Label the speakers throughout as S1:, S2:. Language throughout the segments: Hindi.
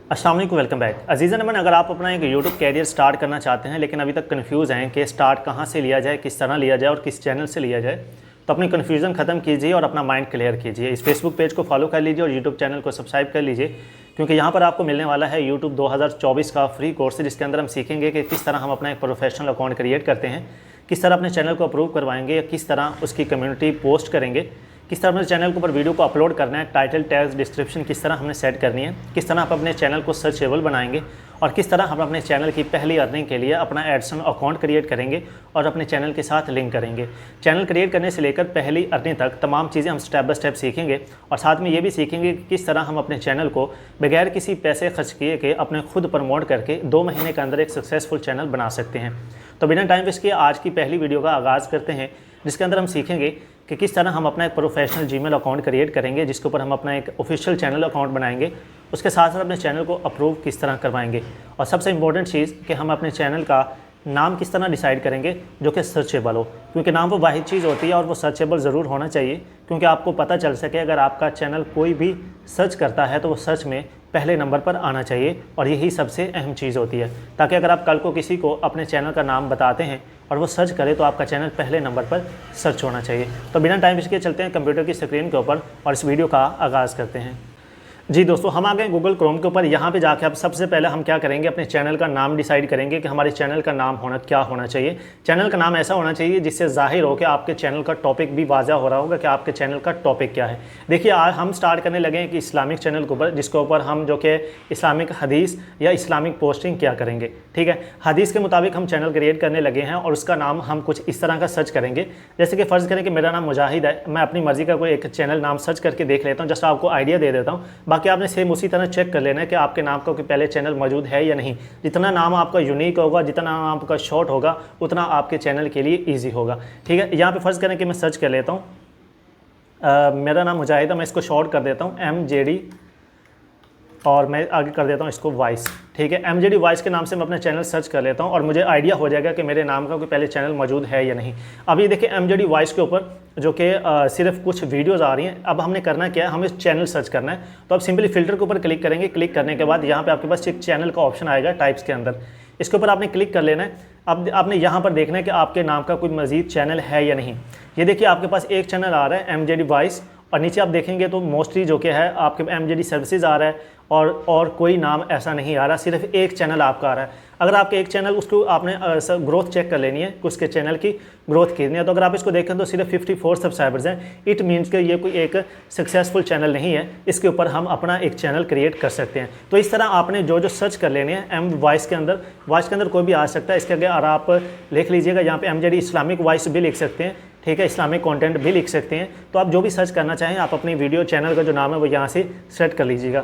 S1: अस्सलाम वालेकुम, वेलकम बैक। अजीज़ नमन, अगर आप अपना एक यूट्यूब कैरियर स्टार्ट करना चाहते हैं लेकिन अभी तक कन्फ्यूज़ हैं कि स्टार्ट कहाँ से लिया जाए, किस तरह लिया जाए और किस चैनल से लिया जाए, तो अपनी कन्फ्यूज़न ख़त्म कीजिए और अपना माइंड क्लियर कीजिए। इस फेसबुक पेज को फॉलो कर लीजिए और यूट्यूब चैनल को सब्सक्राइब कर लीजिए, क्योंकि यहाँ पर आपको मिलने वाला है यूट्यूब 2024 का फ्री कोर्स, जिसके अंदर हम सीखेंगे कि किस तरह हम अपना एक प्रोफेशनल अकाउंट क्रिएट करते हैं, किस तरह अपने चैनल को अप्रूव करवाएंगे, या किस तरह उसकी कम्युनिटी पोस्ट करेंगे, किस तरह अपने चैनल के ऊपर वीडियो को अपलोड करना है, टाइटल, टैग्स, डिस्क्रिप्शन किस तरह हमने सेट करनी है, किस तरह आप अपने चैनल को सर्चेबल बनाएंगे और किस तरह हम अपने चैनल की पहली अर्निंग के लिए अपना एडसन अकाउंट क्रिएट करेंगे और अपने चैनल के साथ लिंक करेंगे। चैनल क्रिएट करने से लेकर पहली अर्निंग तक तमाम चीज़ें हम स्टेप बाय स्टेप सीखेंगे और साथ में ये भी सीखेंगे कि किस तरह हम अपने चैनल को बगैर किसी पैसे खर्च किए के अपने खुद प्रमोट करके 2 महीने के अंदर एक सक्सेसफुल चैनल बना सकते हैं। तो बिना टाइम वेस्ट किए आज की पहली वीडियो का आगाज़ करते हैं, जिसके अंदर हम सीखेंगे कि किस तरह हम अपना एक प्रोफेशनल जीमेल अकाउंट क्रिएट करेंगे, जिसके ऊपर हम अपना एक ऑफिशियल चैनल अकाउंट बनाएंगे। उसके साथ साथ अपने चैनल को अप्रूव किस तरह करवाएंगे और सबसे इम्पोर्टेंट चीज़ कि हम अपने चैनल का नाम किस तरह डिसाइड करेंगे जो कि सर्चेबल हो, क्योंकि नाम वो वाहिद चीज़ होती है और वो सर्चेबल ज़रूर होना चाहिए, क्योंकि आपको पता चल सके अगर आपका चैनल कोई भी सर्च करता है तो वो सर्च में पहले नंबर पर आना चाहिए और यही सबसे अहम चीज़ होती है, ताकि अगर आप कल को किसी को अपने चैनल का नाम बताते हैं और वो सर्च करे तो आपका चैनल पहले नंबर पर सर्च होना चाहिए। तो बिना टाइम वेस्ट किए चलते हैं कंप्यूटर की स्क्रीन के ऊपर और इस वीडियो का आगाज़ करते हैं। जी दोस्तों, हम आ गए गूगल क्रोम के ऊपर। यहाँ पे जाके अब सबसे पहले हम क्या करेंगे, अपने चैनल का नाम डिसाइड करेंगे कि हमारे चैनल का नाम क्या होना चाहिए। चैनल का नाम ऐसा होना चाहिए जिससे जाहिर हो कि आपके चैनल का टॉपिक भी वाज़ा हो रहा होगा कि आपके चैनल का टॉपिक क्या है। देखिए, आज हम स्टार्ट करने लगे हैं कि इस्लामिक चैनल के ऊपर, जिसके ऊपर हम जो कि इस्लामिक हदीस या इस्लामिक पोस्टिंग क्या करेंगे। ठीक है, हदीस के मुताबिक हम चैनल क्रिएट करने लगे हैं और उसका नाम हम कुछ इस तरह का सर्च करेंगे। जैसे कि फ़र्ज़ करें कि मेरा नाम मुजाहिद है, मैं अपनी मर्ज़ी का कोई एक चैनल नाम सर्च करके देख लेता हूँ, जस्ट आपको आइडिया दे देता हूँ। बाकी आपने सेम उसी तरह चेक कर लेना है कि आपके नाम का कोई पहले चैनल मौजूद है या नहीं। जितना नाम आपका यूनिक होगा, जितना नाम आपका शॉर्ट होगा, उतना आपके चैनल के लिए इजी होगा। ठीक है, यहाँ पे फ़र्ज़ करें कि मैं सर्च कर लेता हूँ, मेरा नाम मुजाहिद है, मैं इसको शॉर्ट कर देता हूँ MJD और मैं आगे कर देता हूँ इसको वॉइस। ठीक है, MJD वॉइस के नाम से मैं अपना चैनल सर्च कर लेता हूँ और मुझे आइडिया हो जाएगा कि मेरे नाम का कोई पहले चैनल मौजूद है या नहीं। अब ये देखिए MJD वॉइस के ऊपर जो कि सिर्फ कुछ वीडियोज़ आ रही हैं। अब हमने करना क्या है, हमें चैनल सर्च करना है। तो अब सिंपली फ़िल्टर के ऊपर क्लिक करेंगे। क्लिक करने के बाद यहाँ पर आपके पास एक चैनल का ऑप्शन आएगा टाइप्स के अंदर, इसके ऊपर आपने क्लिक कर लेना है। अब आपने यहाँ पर देखना है कि आपके नाम का कोई मज़ीद चैनल है या नहीं। ये देखिए, आपके पास एक चैनल आ रहा है MJD वॉइस और नीचे आप देखेंगे तो मोस्टली जो कि है आपके MJD सर्विसेज आ रहा है और कोई नाम ऐसा नहीं आ रहा, सिर्फ एक चैनल आपका आ रहा है। अगर आपके एक चैनल, उसको आपने ग्रोथ चेक कर लेनी है कि उसके चैनल की ग्रोथ कितनी है। तो अगर आप इसको देखें तो सिर्फ 54 सब्सक्राइबर्स हैं। इट मीन्स कि ये कोई एक सक्सेसफुल चैनल नहीं है, इसके ऊपर हम अपना एक चैनल क्रिएट कर सकते हैं। तो इस तरह आपने जो सर्च कर लेने हैं वॉइस के अंदर कोई भी आ सकता है। इसके आगे और आप लिख लीजिएगा, यहाँ पे MJD इस्लामिक वॉइस भी लिख सकते हैं। ठीक है, इस्लामिक कंटेंट भी लिख सकते हैं। तो आप जो भी सर्च करना चाहें, आप अपनी वीडियो चैनल का जो नाम है वो यहाँ से सेट कर लीजिएगा।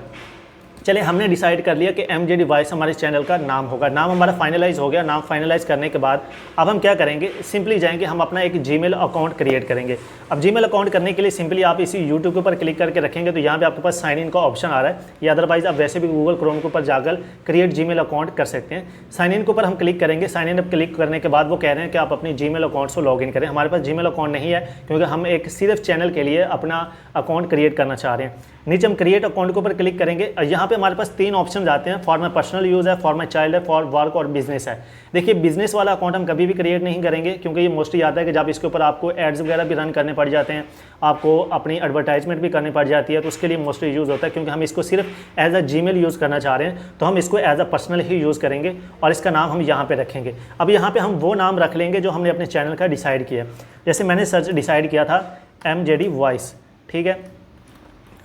S1: चलिए, हमने डिसाइड कर लिया कि MJD वॉइस हमारे चैनल का नाम होगा। नाम हमारा फाइनलाइज हो गया। नाम फाइनलाइज करने के बाद अब हम क्या करेंगे, सिंपली जाएंगे, हम अपना एक जीमेल अकाउंट क्रिएट करेंगे। अब जीमेल अकाउंट करने के लिए सिंपली आप इसी यूट्यूब के ऊपर क्लिक करके रखेंगे तो यहाँ पे आपके पास साइन इन का ऑप्शन आ रहा है, या अदरवाइज आप वैसे भी गूगल क्रोम के ऊपर जाकर क्रिएट जीमेल अकाउंट कर सकते हैं। साइन इन के ऊपर हम क्लिक करेंगे। साइन इन पर क्लिक करने के बाद वो कह रहे हैं कि आप अपनी जीमेल अकाउंट से लॉग इन करें। हमारे पास जीमेल अकाउंट नहीं है, क्योंकि हम एक सिर्फ चैनल के लिए अपना अकाउंट क्रिएट करना चाह रहे हैं। नीचे हम क्रिएट अकाउंट के ऊपर क्लिक करेंगे। यहाँ पे हमारे पास 3 ऑप्शन आते हैं, फॉर माई पर्सनल यूज़ है, फॉर माई चाइल्ड है, फॉर वर्क और बिजनेस है। देखिए, बिजनेस वाला अकाउंट हम कभी भी क्रिएट नहीं करेंगे, क्योंकि ये मोस्टली आता है कि जब इसके ऊपर आपको एड्स वगैरह भी रन करने पड़ जाते हैं, आपको अपनी एडवर्टाइजमेंट भी करनी पड़ जाती है, तो उसके लिए मोस्टली यूज़ होता है। क्योंकि हम इसको सिर्फ एज अ जीमेल यूज़ करना चाह रहे हैं, तो हम इसको एज अ पर्सनल ही यूज़ करेंगे और इसका नाम हम यहाँ पे रखेंगे। अब यहाँ पे हम वो नाम रख लेंगे जो हमने अपने चैनल का डिसाइड किया। जैसे मैंने सर्च डिसाइड किया था MJD वॉइस। ठीक है,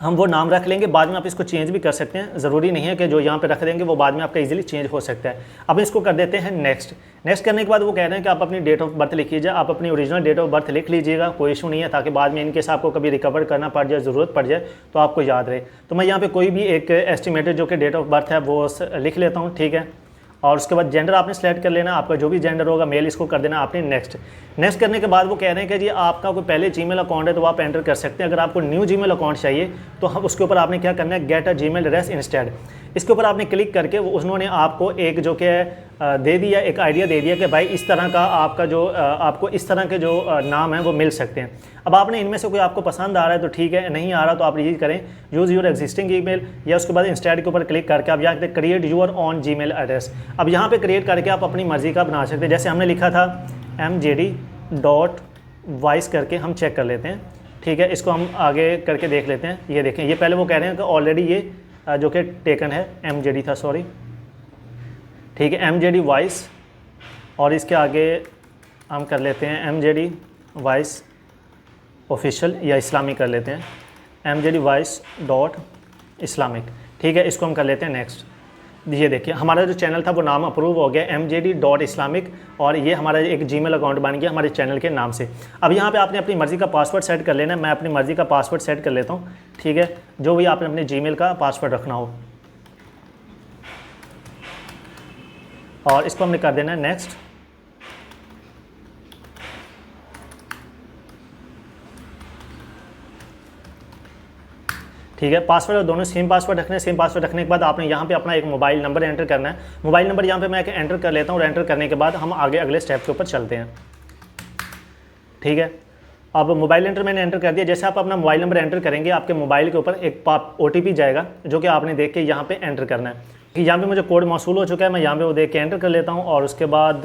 S1: हम वो नाम रख लेंगे। बाद में आप इसको चेंज भी कर सकते हैं, ज़रूरी नहीं है कि जो यहाँ पे रख देंगे वो बाद में आपका इजीली चेंज हो सकता है। अब इसको कर देते हैं नेक्स्ट करने के बाद वो कह रहे हैं कि आप अपनी डेट ऑफ बर्थ लिख लीजिए। आप अपनी ओरिजिनल डेट ऑफ बर्थ लिख लीजिएगा, कोई इशू नहीं है, ताकि बाद में इनकेस आपको कभी रिकवर करना पड़ जाए, ज़रूरत पड़ जाए तो आपको याद रहे। तो मैं यहाँ पर कोई भी एक एस्टिमेटेड जो कि डेट ऑफ बर्थ है वो लिख लेता हूँ। ठीक है, और उसके बाद जेंडर आपने सेलेक्ट कर लेना, आपका जो भी जेंडर होगा मेल, इसको कर देना आपने नेक्स्ट करने के बाद वो कह रहे हैं कि जी आपका कोई पहले जीमेल अकाउंट है तो आप एंटर कर सकते हैं। अगर आपको न्यू जीमेल अकाउंट चाहिए तो हम उसके ऊपर आपने क्या करना है, get a Gmail address instead, इसके ऊपर आपने क्लिक करके उन्होंने आपको एक जो कि दे दिया, एक आइडिया दे दिया कि भाई इस तरह का आपका जो आपको इस तरह के जो नाम है वो मिल सकते हैं। अब आपने इनमें से कोई आपको पसंद आ रहा है तो ठीक है, नहीं आ रहा तो आप ये करें यूज़ योर एग्जिस्टिंग ईमेल, या उसके बाद इंस्टेड के ऊपर क्लिक करके आप यहाँ create you're on Gmail address. अब यहाँ पे क्रिएट करके आप अपनी मर्ज़ी का बना सकते हैं। जैसे हमने लिखा था mjd.wise करके हम चेक कर लेते हैं, ठीक है। इसको हम आगे करके देख लेते हैं। ये देखें, ये पहले वो कह रहे हैं कि ऑलरेडी ये जो कि टेकन है, mjd था, सॉरी, ठीक है, mjd.wise, और इसके आगे हम कर लेते हैं mjd.wise ऑफिशियल या इस्लामिक कर लेते हैं, mjd.wise.islamic, ठीक है। इसको हम कर लेते हैं नेक्स्ट। ये देखिए हमारा जो चैनल था वो नाम अप्रूव हो गया mjd.islamic, और ये हमारा एक जीमेल अकाउंट बन गया हमारे चैनल के नाम से। अब यहाँ पे आपने अपनी मर्ज़ी का पासवर्ड सेट कर लेना है। मैं अपनी मर्ज़ी का पासवर्ड सेट कर लेता हूँ, ठीक है, जो भी आपने अपने जीमेल का पासवर्ड रखना हो, और इसको हमने कर देना है नेक्स्ट। ठीक है, पासवर्ड दोनों सेम पासवर्ड रखने हैं। सेम पासवर्ड रखने के बाद आपने यहाँ पे अपना एक मोबाइल नंबर एंटर करना है। मोबाइल नंबर यहाँ पे मैं एंटर कर लेता हूँ, और एंटर करने के बाद हम आगे अगले स्टेप के ऊपर चलते हैं, ठीक है। अब मोबाइल नंबर मैंने एंटर कर दिया। जैसे आप अपना मोबाइल नंबर एंटर करेंगे आपके मोबाइल के ऊपर एक OTP जाएगा, जो कि आपने देख के यहाँ पे एंटर करना है। कि यहाँ पे मुझे कोड मौसूल हो चुका है, मैं यहाँ पे वो देख के एंटर कर लेता हूँ, और उसके बाद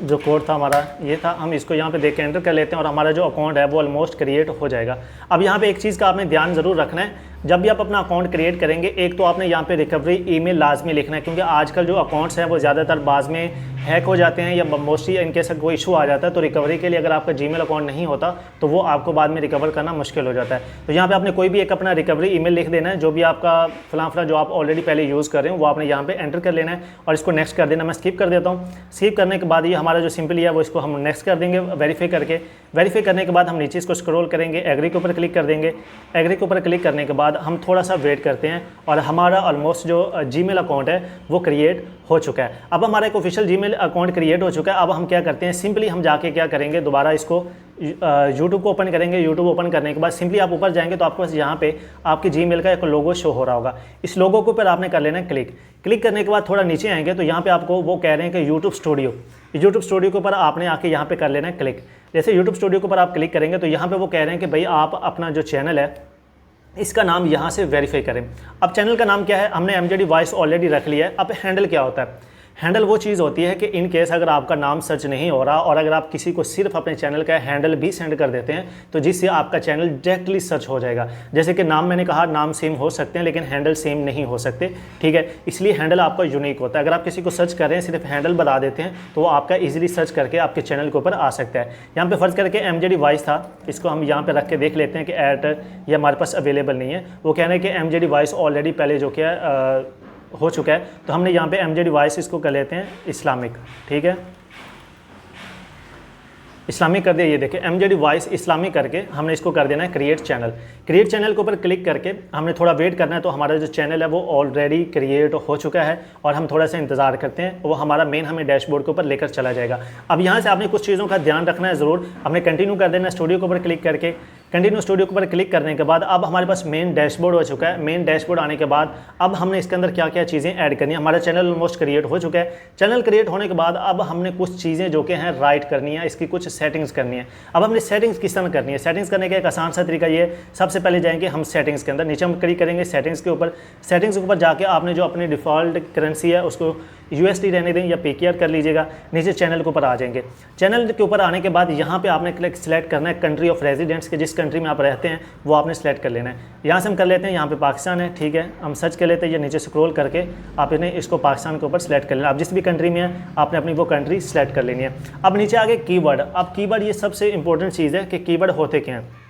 S1: जो कोड था हमारा ये था, हम इसको यहाँ पे देख के एंटर कर लेते हैं, और हमारा जो अकाउंट है वो ऑलमोस्ट क्रिएट हो जाएगा। अब यहाँ पे एक चीज़ का आपने ध्यान ज़रूर रखना है, जब भी आप अपना अकाउंट क्रिएट करेंगे, एक तो आपने यहाँ पे रिकवरी ईमेल लाजमी लिखना है, क्योंकि आजकल जो अकाउंट्स हैं वो ज़्यादातर बाद में हैक हो जाते हैं, या मोस्टली इनके साथ कोई इशू आ जाता है। तो रिकवरी के लिए अगर आपका जीमेल अकाउंट नहीं होता तो वो आपको बाद में रिकवर करना मुश्किल हो जाता है। तो यहाँ पे आपने कोई भी एक अपना रिकवरी ईमेल लिख देना है, जो भी आपका फलां जो आप ऑलरेडी पहले यूज़ कर रहे हो वो आपने यहाँ पे एंटर कर लेना है, और इसको नेक्स्ट कर देना। मैं स्किप कर देता हूँ। स्किप करने के बाद ये हमारा जो सिंपली है वो इसको हम नेक्स्ट कर देंगे वेरीफाई करके। वेरीफाई करने के बाद हम नीचे इसको स्क्रॉल करेंगे, एग्री के ऊपर क्लिक कर देंगे। एग्री के ऊपर क्लिक करने के बाद हम थोड़ा सा वेट करते हैं, और हमारा ऑलमोस्ट जो जीमेल अकाउंट है वो क्रिएट हो चुका है। अब हमारा एक ऑफिशियल जीमेल अकाउंट क्रिएट हो चुका है। अब हम क्या करते हैं, सिंपली हम जाके क्या करेंगे, दोबारा इसको यूट्यूब को ओपन करेंगे। यूट्यूब ओपन करने के बाद सिंपली आप ऊपर जाएंगे तो आपके पास यहाँ पे आपके जीमेल का एक लोगो शो हो रहा होगा। इस लोगो के ऊपर आपने कर लेना है क्लिक। क्लिक करने के बाद थोड़ा नीचे आएंगे तो यहाँ पे आपको वो कह रहे हैं कि यूट्यूब स्टूडियो के ऊपर आपने आके यहाँ पे कर लेना है क्लिक। जैसे यूट्यूब स्टूडियो के ऊपर आप क्लिक करेंगे तो यहाँ पे वो कह रहे हैं कि भाई आप अपना जो चैनल है इसका नाम यहाँ से वेरीफाई करें। अब चैनल का नाम क्या है, हमने mjd.wise ऑलरेडी रख लिया है। अब हैंडल क्या होता है, हैंडल वो चीज़ होती है कि इन केस अगर आपका नाम सर्च नहीं हो रहा, और अगर आप किसी को सिर्फ अपने चैनल का हैंडल भी सेंड कर देते हैं तो जिससे आपका चैनल डायरेक्टली सर्च हो जाएगा। जैसे कि नाम मैंने कहा, नाम सेम हो सकते हैं लेकिन हैंडल सेम नहीं हो सकते, ठीक है। इसलिए हैंडल आपका यूनिक होता है। अगर आप किसी को सर्च कर रहे हैं, सिर्फ हैंडल बता देते हैं तो वो आपका ईजिली सर्च करके आपके चैनल के ऊपर आ सकता है। यहाँ पे फर्ज करके mjd.wise था, इसको हम यहाँ पे रख के देख लेते हैं कि ऐड ये हमारे पास अवेलेबल नहीं है। वो कह रहे हैं कि mjd.wise ऑलरेडी पहले जो क्या हो चुका है, तो हमने यहाँ पे mjd.wise इसको कर लेते हैं इस्लामिक, ठीक है, इस्लामिक कर दिया। ये देखिए mjd.wise इस्लामिक करके हमने इसको कर देना है क्रिएट चैनल। क्रिएट चैनल के ऊपर क्लिक करके हमने थोड़ा वेट करना है। तो हमारा जो चैनल है वो ऑलरेडी क्रिएट हो चुका है, और हम थोड़ा सा इंतजार करते हैं, वो हमारा मेन हमें डैशबोर्ड के ऊपर लेकर चला जाएगा। अब यहाँ से आपने कुछ चीज़ों का ध्यान रखना है ज़रूर। हमने कंटिन्यू कर देना है स्टूडियो के ऊपर क्लिक करके। कंटिन्यू स्टूडियो के ऊपर क्लिक करने के बाद अब हमारे पास मेन डैशबोर्ड हो चुका है। मेन डैशबोर्ड आने के बाद अब हमने इसके अंदर क्या क्या चीज़ें ऐड करनी है। हमारा चैनल ऑलमोस्ट क्रिएट हो चुका है। चैनल क्रिएट होने के बाद अब हमने कुछ चीज़ें जो कि हैं राइट करनी है, इसकी कुछ सेटिंग्स करनी है। अब हमने सेटिंग्स किस तरह करनी है, सेटिंग्स करने का एक आसान सा तरीका ये, सबसे पहले जाएंगे हम सेटिंग्स के अंदर, नीचे हम क्लिक करेंगे सेटिंग्स के ऊपर। सेटिंग्स के ऊपर जाके आपने जो अपनी डिफ़ॉल्ट करेंसी है उसको USD रहने दें या PKR कर लीजिएगा। नीचे चैनल के ऊपर आ जाएंगे। चैनल के ऊपर आने के बाद यहाँ पे आपने सिलेक्ट करना है कंट्री ऑफ रेजिडेंट्स के, जिस कंट्री में आप रहते हैं वो आपने सेलेक्ट कर लेना है। यहाँ से हम कर लेते हैं, यहाँ पे पाकिस्तान है, ठीक है। हम सर्च कर लेते हैं, ये नीचे स्क्रॉल करके आपने इसको पाकिस्तान के ऊपर सेलेक्ट कर लेना। आप जिस भी कंट्री में है आपने अपनी वो कंट्री सेलेक्ट कर लेनी है। अब नीचे आगे कीवर्ड। अब कीवर्ड ये सबसे इंपॉर्टेंट चीज़ है कि कीवर्ड होते क्या हैं।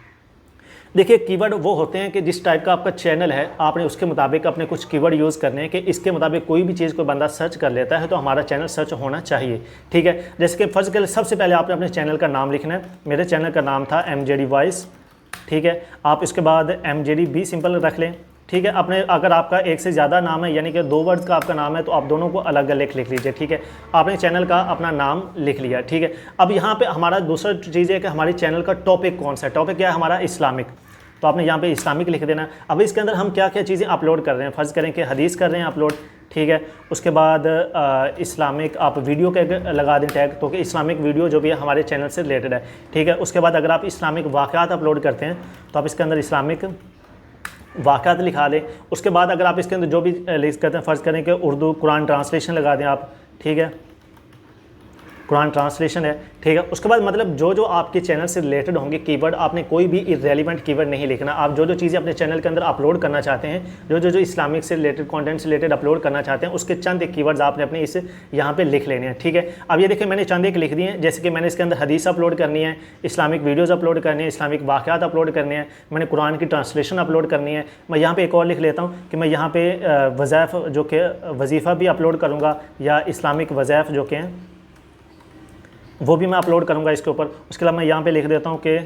S1: देखिए कीवर्ड वो होते हैं कि जिस टाइप का आपका चैनल है आपने उसके मुताबिक अपने कुछ कीवर्ड यूज़ करने हैं, कि इसके मुताबिक कोई भी चीज़ कोई बंदा सर्च कर लेता है तो हमारा चैनल सर्च होना चाहिए, ठीक है। जैसे कि फर्स्ट के सबसे पहले आपने अपने चैनल का नाम लिखना है। मेरे चैनल का नाम था mjd.wise, ठीक है। आप इसके बाद mjd भी सिंपल रख लें, ठीक है। अपने अगर आपका एक से ज़्यादा नाम है, यानी कि 2 वर्ड्स का आपका नाम है, तो आप दोनों को अलग अलग लिख लीजिए, ठीक है। आपने चैनल का अपना नाम लिख लिया, ठीक है। अब यहाँ पे हमारा दूसरा चीज़ है कि हमारे चैनल का टॉपिक कौन सा है। टॉपिक क्या है हमारा? इस्लामिक। तो आपने यहाँ पे इस्लामिक लिख देना। अब इसके अंदर हम क्या क्या चीज़ें अपलोड कर रहे हैं, फ़र्ज़ करें कि हदीस कर रहे हैं अपलोड, ठीक है। उसके बाद इस्लामिक आप वीडियो के लगा दें टैग, तो कि इस्लामिक वीडियो जो भी है हमारे चैनल से रिलेटेड है, ठीक है। उसके बाद अगर आप इस्लामिक वाक़यात अपलोड करते हैं तो आप इसके अंदर इस्लामिक वाक़यात लिखा दें। उसके बाद अगर आप इसके अंदर जो भी लिख करते हैं, फ़र्ज़ करें कि उर्दू कुरान ट्रांसलेशन लगा दें आप, ठीक है, कुरान ट्रांसलेशन है, ठीक है। उसके बाद मतलब जो जो आपके चैनल से रिलेटेड होंगे कीवर्ड, आपने कोई भी इररेलेवेंट कीवर्ड नहीं लिखना। आप जो जो चीज़ें अपने चैनल के अंदर अपलोड करना चाहते हैं, जो इस्लामिक से रिलेटेड कंटेंट से रिलेटेड अपलोड करना चाहते हैं, उसके चंद एक कीवर्ड्स आपने अपने इस यहाँ पे लिख लेने हैं, ठीक है। अब ये देखिए मैंने चंद एक लिख दिए हैं, जैसे कि मैंने इसके अंदर हदीस अपलोड करनी है, इस्लामिक वीडियोज़ अपलोड करनी है, इस्लामिक वाक़यात अपलोड करने हैं, मैंने कुरान की ट्रांसलेशन अपलोड करनी है। मैं यहाँ पर एक और लिख लेता हूँ कि मैं यहाँ पर वज़ाइफ जो कि वजीफ़ा भी अपलोड करूँगा, या इस्लामिक वज़ाइफ जो कि हैं वो भी मैं अपलोड करूँगा इसके ऊपर। उसके अलावा मैं यहाँ पे लिख देता हूँ कि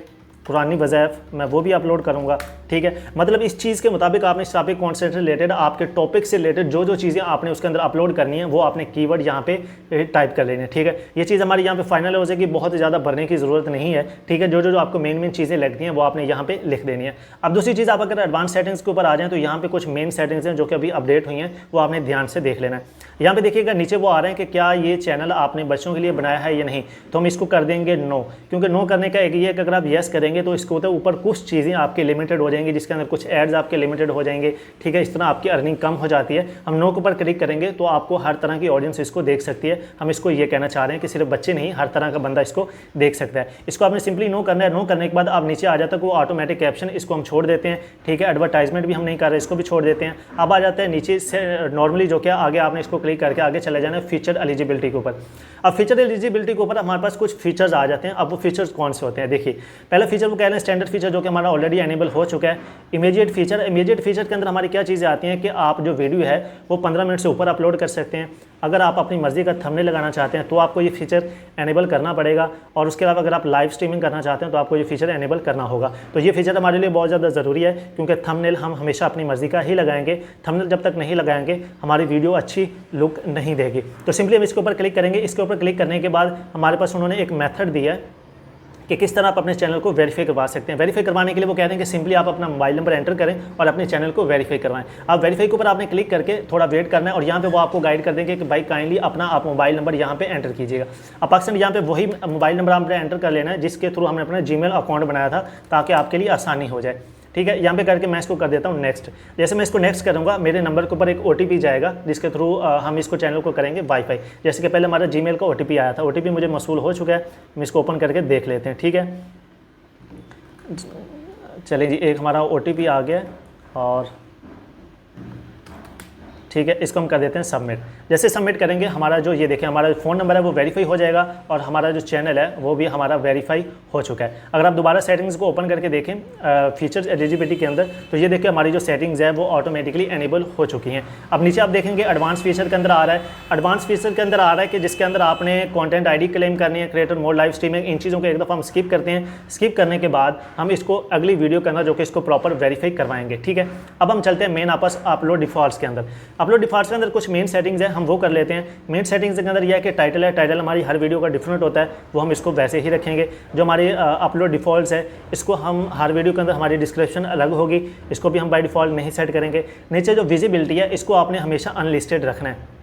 S1: कुरानी वज़ाइफ मैं वो भी अपलोड करूँगा, ठीक है। मतलब इस चीज़ के मुताबिक आपने इस टॉपिक कॉन्सेप्ट से रिलेटेड, आपके टॉपिक से रिलेटेड जो जो चीज़ें आपने उसके अंदर अपलोड करनी है वो आपने कीवर्ड यहाँ पे टाइप कर लेनी है, ठीक है। ये चीज़ हमारी यहाँ पे फाइनल हो जाएगी, बहुत ज़्यादा भरने की ज़रूरत नहीं है, ठीक है। जो जो आपको मेन चीज़ें लगती हैं वो आपने यहाँ पे लिख देनी है। अब दूसरी चीज़, आप अगर एडवांस सेटिंग्स के ऊपर आ जाएँ तो यहाँ पे कुछ मेन सेटिंग्स हैं जो कि अभी अपडेट हुई हैं, वो आपने ध्यान से देख लेना है। यहाँ पे देखिएगा नीचे वो आ रहे हैं कि क्या ये चैनल आपने बच्चों के लिए बनाया है या नहीं, तो हम इसको कर देंगे नो, क्योंकि नो करने का एक ये कि अगर आप येस करेंगे तो इसके ऊपर कुछ चीज़ें आपके लिमिटेड हो जाएंगी, जिसके अंदर कुछ एड्स आपके लिमिटेड हो जाएंगे, ठीक है। इस तरह आपकी अर्निंग कम हो जाती है। हम नो के ऊपर क्लिक करेंगे तो आपको हर तरह की ऑडियंस इसको देख सकती है। हम इसको ये कहना चाह रहे हैं कि सिर्फ बच्चे नहीं, हर तरह का बंदा इसको देख सकता है। इसको आपने सिंपली नो करना है। नो करने के बाद आप नीचे आ जाता है वो ऑटोमेटिक कैप्शन, इसको हम छोड़ देते हैं, ठीक है। एडवर्टाइजमेंट भी हम नहीं कर रहे, इसको भी छोड़ देते हैं। अब आ जाता है नीचे से नॉर्मली जो क्या आगे आपने इसको क्लिक करके आगे चले जाना है फीचर एलिजिबिलिटी के ऊपर। अब फीचर एलिजिबिलिटी के ऊपर हमारे पास कुछ फीचर्स आ जाते हैं। अब वो फीचर्स कौन से होते हैं? देखिए, पहला फीचर वो कह रहे हैं स्टैंडर्ड फीचर, जो कि हमारा ऑलरेडी एनेबल हो चुका है। इमीडिएट फीचर, इमीडिएट फीचर के अंदर हमारी क्या चीज़ें आती हैं कि आप जो वीडियो है वो 15 मिनट से ऊपर अपलोड कर सकते हैं। अगर आप अपनी मर्ज़ी का थंबनेल लगाना चाहते हैं तो आपको ये फीचर एनेबल करना पड़ेगा, और उसके अलावा अगर आप लाइव स्ट्रीमिंग करना चाहते हैं तो आपको ये फीचर एनेबल करना होगा। तो ये फीचर हमारे लिए बहुत ज़्यादा ज़रूरी है, क्योंकि थंबनेल हम हमेशा अपनी मर्ज़ी का ही लगाएंगे। थंबनेल जब तक नहीं लगाएंगे हमारी वीडियो अच्छी लुक नहीं देगी। तो सिंपली हम इसके ऊपर क्लिक करेंगे। इसके ऊपर क्लिक करने के बाद हमारे पास उन्होंने एक मेथड दिया है कि किस तरह आप अपने चैनल को वेरीफाई करवा सकते हैं। वेरीफाई करवाने के लिए वो कहते हैं कि सिंपली आप अपना मोबाइल नंबर एंटर करें और अपने चैनल को वेरीफाई करवाएं। अब वेरीफाई के ऊपर आपने क्लिक करके थोड़ा वेट करना है, और यहाँ पे वो आपको गाइड कर देंगे कि भाई काइंडली अपना आप मोबाइल नंबर यहाँ पे एंटर कीजिएगा। अब पाकिस्तान यहाँ पे वही मोबाइल नंबर आपने एंटर कर लेना है जिसके थ्रू हमने अपना जीमेल अकाउंट बनाया था, ताकि आपके लिए आसानी हो जाए, ठीक है। यहाँ पे करके मैं इसको कर देता हूँ नेक्स्ट। जैसे मैं इसको नेक्स्ट करूँगा, मेरे नंबर के ऊपर एक OTP जाएगा, जिसके थ्रू हम इसको चैनल को करेंगे वाईफाई। जैसे कि पहले हमारा जीमेल का OTP आया था, OTP मुझे मौसूल हो चुका है। हम इसको ओपन करके देख लेते हैं, ठीक है। चलिए जी, एक हमारा OTP आ गया और ठीक है, इसको हम कर देते हैं सबमिट। जैसे सबमिट करेंगे हमारा जो ये देखें हमारा फ़ोन नंबर है वो वेरीफाई हो जाएगा, और हमारा जो चैनल है वो भी हमारा वेरीफाई हो चुका है। अगर आप दोबारा सेटिंग्स को ओपन करके देखें फीचर्स एलिजिबिलिटी के अंदर, तो ये देखिए हमारी जो सेटिंग्स है वो ऑटोमेटिकली एनेबल हो चुकी हैं। अब नीचे आप देखेंगे एडवांस फीचर के अंदर आ रहा है। एडवांस फीचर के अंदर आ रहा है कि जिसके अंदर आपने कॉन्टेंट ID क्लेम करनी है, क्रिएटर मोड, लाइव स्ट्रीमिंग, इन चीज़ों को एक दफ़ा हम स्किप करते हैं। स्किप करने के बाद हम इसको अगली वीडियो के अंदर जो कि इसको प्रॉपर वेरीफाई करवाएंगे, ठीक है। अब हम चलते हैं मेन आपस अपलोड डिफ़ॉल्ट्स के अंदर। अपलोड डिफ़ॉल्ट्स के अंदर कुछ मेन सेटिंग्स है, हम वो कर लेते हैं। मेन सेटिंग्स के अंदर यह है कि टाइटल है, टाइटल हमारी हर वीडियो का डिफरेंट होता है, वो हम इसको वैसे ही रखेंगे। जो हमारे अपलोड डिफ़ॉल्ट्स है, इसको हम हर वीडियो के अंदर हमारी डिस्क्रिप्शन अलग होगी, इसको भी हम बाय डिफ़ॉल्ट नहीं सेट करेंगे। नीचे जो विजिबिलिटी है इसको आपने हमेशा अनलिस्टेड रखना है।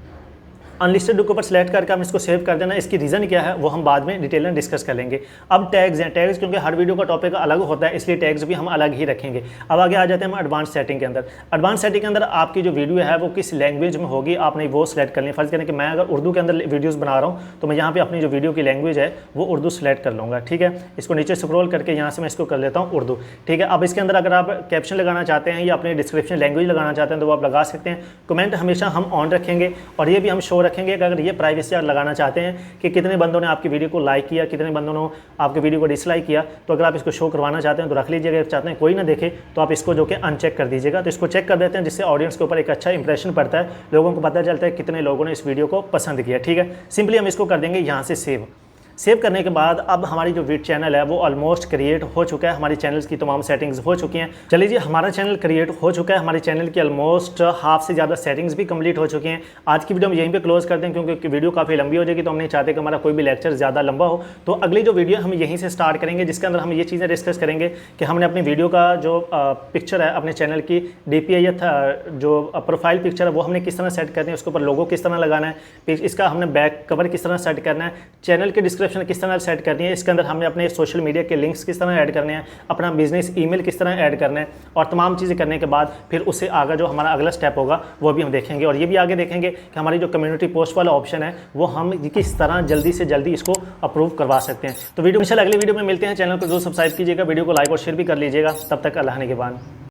S1: अनलिस्टेड के ऊपर सेलेक्ट करके हम इसको सेव कर देना। इसकी रीज़न क्या है वो हम बाद में डिटेल में डिस्कस कर लेंगे। अब टैग्स हैं, टैग्स क्योंकि हर वीडियो का टॉपिक अलग होता है, इसलिए टैग्स भी हम अलग ही रखेंगे। अब आगे आ जाते हैं हम एडवांस सेटिंग के अंदर। एडवांस सेटिंग के अंदर आपकी जो वीडियो है वो किस लैंग्वेज में होगी आपने वो सेलेक्ट करनी है। फर्ज करें कि मैं अगर उर्दू के अंदर वीडियोज़ बना रहा हूँ तो मैं यहाँ पर अपनी जो वीडियो की लैंग्वेज है वो उर्दू सेलेक्ट कर लूँगा, ठीक है। इसको नीचे स्क्रॉल करके यहाँ से मैं इसको कर लेता हूँ उर्दू, ठीक है। अब इसके अंदर अगर आप कैप्शन लगाना चाहते हैं या अपनी डिस्क्रिप्शन लैंग्वेज लगाना चाहते हैं तो वो आप लगा सकते हैं। कमेंट हमेशा हम ऑन रखेंगे, और ये भी हम शो रखेंगे कि अगर ये प्राइवेसी लगाना चाहते हैं कि कितने बंदों ने आपकी वीडियो को लाइक किया, कितने बंदों ने आपकी वीडियो को डिसलाइक किया, तो अगर आप इसको शो करवाना चाहते हैं तो रख लीजिएगा। अगर चाहते हैं कोई ना देखे तो आप इसको जो कि अनचेक कर दीजिएगा। तो इसको चेक कर देते हैं, जिससे ऑडियंस के ऊपर एक अच्छा इंप्रेशन पड़ता है, लोगों को पता चलता है कितने लोगों ने इस वीडियो को पसंद किया, ठीक है। सिंपली हम इसको कर देंगे यहाँ से सेव। सेव करने के बाद अब हमारी जो वीट चैनल है वो ऑलमोस्ट क्रिएट हो चुका है, हमारी चैनल्स की तमाम सेटिंग्स हो चुकी हैं। चलिए जी, हमारा चैनल क्रिएट हो चुका है, हमारे चैनल की ऑलमोस्ट हाफ से ज़्यादा सेटिंग्स भी कंप्लीट हो चुकी हैं। आज की वीडियो हम यहीं पे क्लोज करते हैं क्योंकि वीडियो काफ़ी लंबी हो जाएगी, तो हम नहीं चाहते कि हमारा कोई भी लेक्चर ज़्यादा लंबा हो। तो अगली जो वीडियो हम यहीं से स्टार्ट करेंगे, जिसके अंदर हम ये चीज़ें डिस्कस करेंगे कि हमने अपनी वीडियो का जो पिक्चर है अपने चैनल की DPI या जो प्रोफाइल पिक्चर है वो हमने किस तरह सेट करनी है, उसके ऊपर लोगो किस तरह लगाना है, इसका हमने बैक कवर किस तरह सेट करना है, चैनल की डिस्क्रिप्शन किस तरह सेट करनी है, इसके अंदर हमने अपने सोशल मीडिया के लिंक्स किस तरह ऐड करने हैं, अपना बिजनेस ईमेल किस तरह ऐड करना है, और तमाम चीज़ें करने के बाद फिर उससे आगे जो हमारा अगला स्टेप होगा वो भी हम देखेंगे। और ये भी आगे देखेंगे कि हमारी जो कम्युनिटी पोस्ट वाला ऑप्शन है वो हम किस तरह जल्दी से जल्दी इसको अप्रूव करवा सकते हैं। तो वीडियो इंशाल्लाह अगली वीडियो में मिलते हैं। चैनल को जरूर सब्सक्राइब कीजिएगा, वीडियो को लाइक और शेयर भी कर लीजिएगा। तब तक अल्लाह निगहबान।